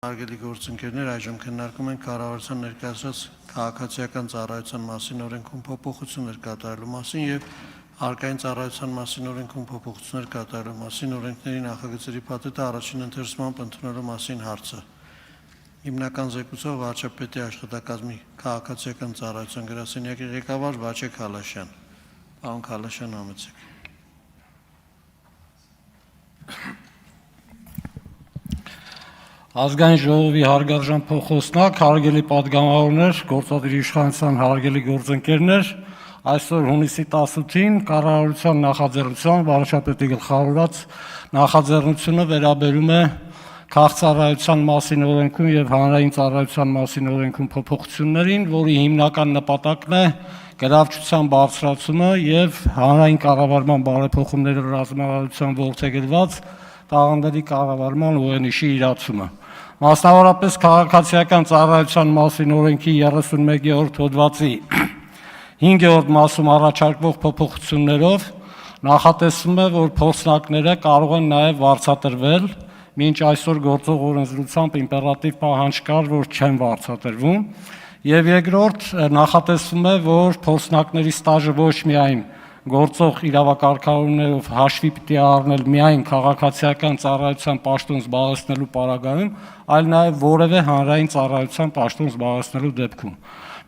Հարգելի գործընկերներ, այժմ քննարկում ենք կառավարության ներկայացրած քաղաքացիական ծառայության մասին օրենքում փոփոխություններ կատարելու մասին եւ արկային ծառայության մասին օրենքում փոփոխություններ կատարելու մասին օրենքների նախագծերի փաթեթը առաջին ընթերցմամբ ընդունելու մասին հարցը։ Հիմնական զեկուցող վարչապետի աշխատակազմի քաղաքացիական ծառայության գրասենյակի ղեկավար Վաչե Քալաշյան։ Պարոն Քալաշյան, համեցեք։ Ազգային ժողովի հարգարժան փոխոսնակ, հարգելի պատգամավորներ, գործադիր իշխանության հարգելի գործընկերներ, այսօր հունիսի 18-ին կառավարության նախաձեռնությամբ վարչապետի գլխավորած նախաձեռնությունը վերաբերում է քաղաքացիական մասին օրենքում եւ հանրային ծառայության մասին օրենքում փոփոխություններին, որի հիմնական նպատակն է գրավչության բարձրացումը եւ հանրային կառավարման բարեփոխումների ռազմավարության ողջագրված տաղանդների կառավարման օրենիշի իրացումը։ Մասնավորապես քաղաքացիական ծառայության մասին օրենքի 31-րդ հոդվածի 5-րդ մասում առաջարկվող փոփոխություններով նախատեսվում է, որ փորձնակները կարող են նաև վարձատրվել, մինչ այսօր գործող օրենսդրությամբ իմպերատիվ պահանջ կար, որ չեն վարձատրվում, եւ երկրորդ նախատեսվում է, որ փորձնակների ստաժը ոչ միայն գործող իրավակարգավորներով հաշվի պիտի առնել միայն քաղաքացիական ծառայության պաշտոն զբաղեցնելու պարագայում, այլ նաև որևէ հանրային ծառայության պաշտոն զբաղեցնելու դեպքում։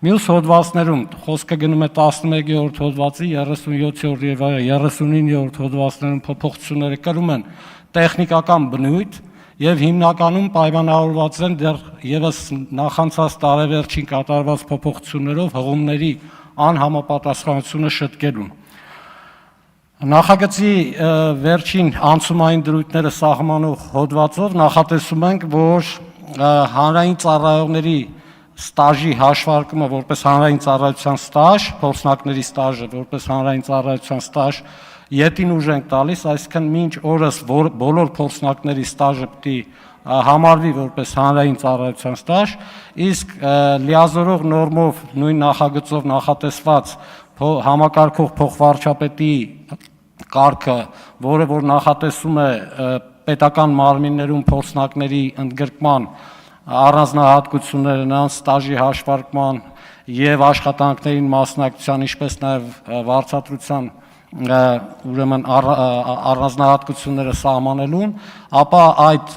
Մյուս հոդվածներում խոսքը գնում է 11-րդ հոդվածի 37-րդ եւ 39-րդ հոդվածներում փոփոխությունները կրում են տեխնիկական բնույթ եւ հիմնականում պայմանավորված են դեռ եւս նախանցած տարեվերջին կատարված փոփոխություններով հղումների անհամապատասխանությունը շտկելուն։ Նախագծի վերջին անցումային դրույթները սահմանող հոդվածով նախատեսում ենք, որ հանրային ծառայողների ստաժի հաշվարկումը որպես հանրային ծառայության ստաժ, փորձնակների ստաժը որպես հանրային ծառայության ստաժ ետին ուժ ենք տալիս, այսինքն մինչ օրս բոլոր փորձնակների ստաժը պիտի համարվի որպես հանրային ծառայության ստաժ, իսկ լիազորող նորմով նույն նախագծով նախատեսված համակարգող փոխվարչապետի կարգը, որը որ նախատեսում է պետական մարմիններում փորձնակների ընդգրկման առանձնահատկությունները նրանց ստաժի հաշվարկման եւ աշխատանքներին մասնակցության, ինչպես նաեւ վարձատրության ուրեմն առանձնահատկությունները սահմանելուն, ապա այդ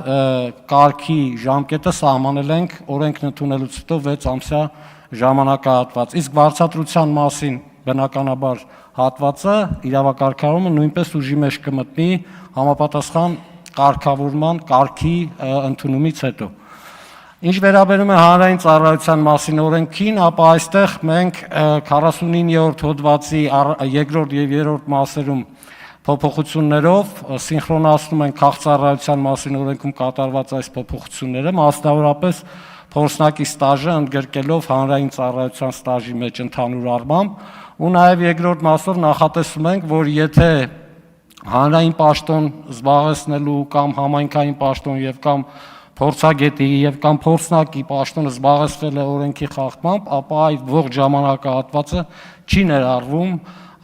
կարգի ժամկետը սահմանել ենք օրենքն ընդունելուց հետո 6 ամսյա ժամանակահատված։ Իսկ վարձատրության մասին բնականաբար հատվածը իրավակարգավորումը նույնպես ուժի մեջ կմտնի համապատասխան կարգավորման կարգի ընդունումից հետո։ Ինչ վերաբերում է հանրային ծառայության մասին օրենքին, ապա այստեղ մենք 49-րդ հոդվածի 2-րդ եւ 3-րդ մասերում փոփոխություններով սինխրոնացնում ենք քաղաքացիական մասին օրենքում կատարված այս փոփոխությունները, մասնավորապես փորձնակի ստաժը ընդգրկելով հանրային ծառայության ստաժի մեջ ընդհանուր առմամբ, ու նաև երկրորդ մասով նախատեսում ենք, որ եթե հանրային պաշտոն զբաղեցնելու կամ համայնքային պաշտոն եւ կամ փորձագետի եւ կամ փորձնակի պաշտոնը զբաղեցվել է օրենքի խախտմամբ, ապա այդ ողջ ժամանակահատվածը չի ներառվում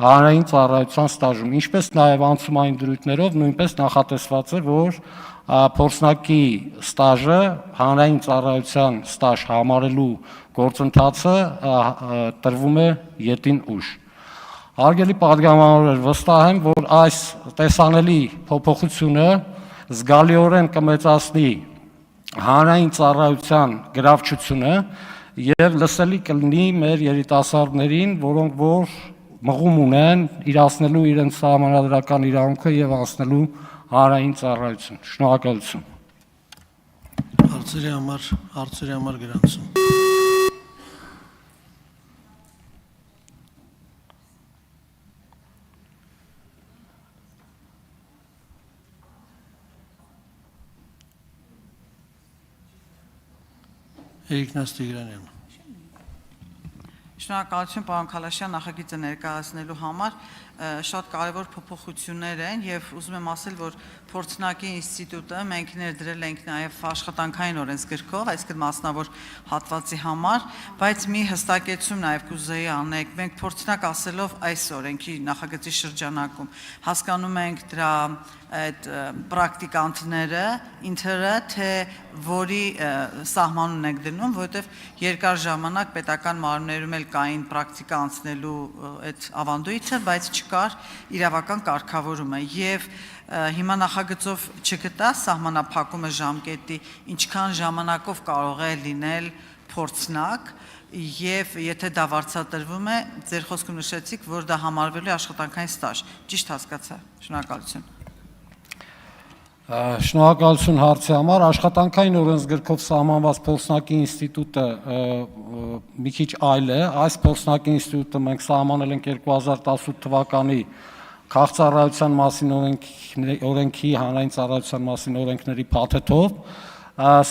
հանրային ծառայության ստաժում, ինչպես նաև անցումային դրույթներով նույնպես նախատեսված է, որ փորձնակի ստաժը հանրային ծառայության ստաժ համարելու գործընթացը տրվում է ետին ուժ։ Հարգելի պատգամավորներ, վստահ եմ, որ այս տեսանելի փոփոխությունը զգալիորեն կմեծացնի հանրային ծառայության գրավչությունը եւ լսելի կլինի մեր երիտասարդներին, որոնք որ մղում ունեն իրացնելու իրենց սահմանադրական իրավունքը եւ անցնելու հանրային ծառայություն։ Շնորհակալություն։ Հարցերի համար գրանցում։ Էրիկնաս Տիգրանյան։ Շնորհակալություն պարոն Քալաշյան նախագիծը ներկայացնելու համար, շատ կարևոր փոփոխություններ են եւ ուզում եմ ասել, որ փորձնակի ինստիտուտը մենք ներդրել ենք նաեւ աշխատանքային օրենսգրքով, այսինքն մասնավոր հատվածի համար, բայց մի հստակեցում նաեւ կուզեի անենք, մենք փորձնակ ասելով այս օրենքի նախագծի շրջանակում հասկանում ենք դրա այդ պրակտիկանտները, ինտերը, թե որի սահմանուն ենք դնում, որովհետև երկար ժամանակ պետական մարմիններում էլ կային պրակտիկա անցնելու այդ ավանդույթը, բայց չկար իրավական կարգավորումը եւ հիմա նախագծով չգտա սահմանափակումը ժամկետի, ինչքան ժամանակով կարող է լինել փորձնակ եւ եթե դա վարձատրվում է, ձեր խոսքում նշեցիք, որ դա համարվելու է աշխատանքային ստաժ։ Ճիշտ հասկացա։ Շնորհակալություն։ Շնորհակալություն հարցի համար։ Աշխատանքային օրենսգրքով սահմանված փորձնակի ինստիտուտը մի քիչ այլ է։ Այս փորձնակի ինստիտուտը մենք սահմանել ենք 2018 թվականի քաղաքծառայության մասին օրենքի, հանրային ծառայության մասին օրենքների փաթեթով։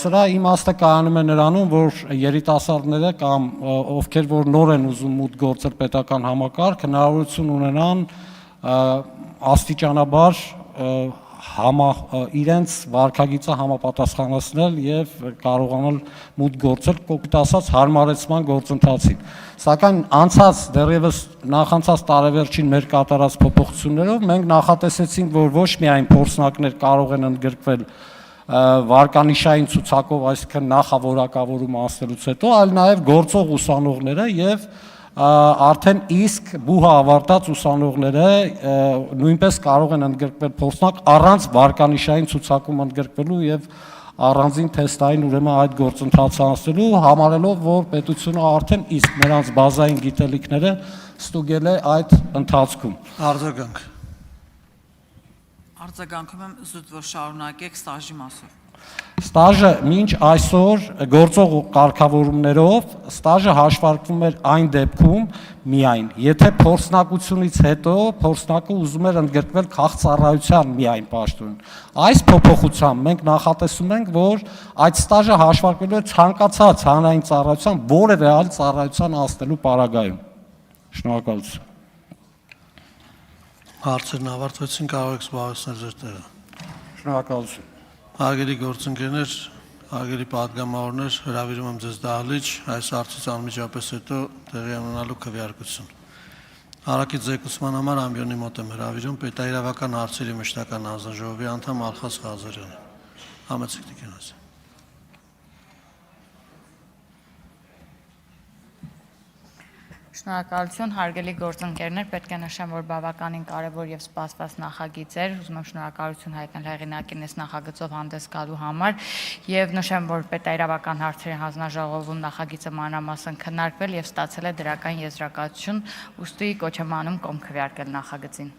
Սրա իմաստը կայանում է նրանում, որ երիտասարդները կամ ովքեր որ նոր են ուզում մուտք գործել պետական համակարգ, հնարավորություն ունենան աստիճանաբար իրենց վարքագիծը համապատասխանեցնել եւ կարողանալ մուտք գործել կոպիտ ասած հարմարեցման գործընթացին։ Սակայն անցած դեռևս նախանցած տարեվերջին մեր կատարած փոփոխություններով մենք նախատեսեցինք, որ ոչ միայն փորձնակներ կարող են ընդգրկվել վարկանիշային ցուցակով, այսինքն նախավորակավորում անցնելուց հետո, այլ նաև գործող ուսանողները եւ արդեն իսկ բուհը ավարտած ուսանողները նույնպես կարող են ընդգրկվել փորձնակ առանց վարկանիշային ցուցակում ընդգրկվելու եւ առանձին թեստային ուրեմն այդ գործընթացը անցնելու, համարելով որ պետությունը արդեն իսկ նրանց բազային գիտելիքները ստուգել է այդ ընթացքում։ Արձագանք։ Արձագանքում եմ զուտ որ շարունակեք ստաժի մասով։ Ստաժը մինչ այսօր գործող կարգավորումներով ստաժը հաշվարկվում էր այն դեպքում միայն, եթե փորձնակությունից հետո փորձնակը ուզում էր ընդգրկվել քաղաքծառայության միայն պաշտոն։ Այս փոփոխությամբ մենք նախատեսում ենք, որ այդ ստաժը հաշվարկվելու է ցանկացած հանրային ծառայության որևէ այլ ծառայության անցնելու պարագայում։ Շնորհակալություն։ Հարցերն ավարտվեցին, կարող եք զբաղեցնել ձեր տեղը։ Շնորհակալություն։ Հարգելի գործընկերներ, հարգելի պատգամավորներ, հրավիրում եմ ձեզ դահլիճ այս հարցից անմիջապես հետո տեղի ունենալու քվեարկություն։ Հարակից զեկուցման համար ամբիոնի մոտ եմ հրավիրում պետաիրավական հարցերի մշտական հանձնաժողովի անդամ Ալխաս Ղազարյանը։ Համեցեք Տիկնաձ։ Շնորհակալություն, հարգելի գործընկերներ, պետք է նշեմ, որ բավականին կարևոր եւ սպասված նախագիծ էր, ուզում եմ շնորհակալություն հայտնել հեղինակին այս նախագծով հանդես գալու համար եւ նշեմ, որ պետաիրավական հարցերի հանձնաժողովում նախագիծը մանրամասն քննարկվել եւ ստացել է դրական եզրակացություն, ուստի կոչ եմ անում կողմ քվեարկել նախագծին։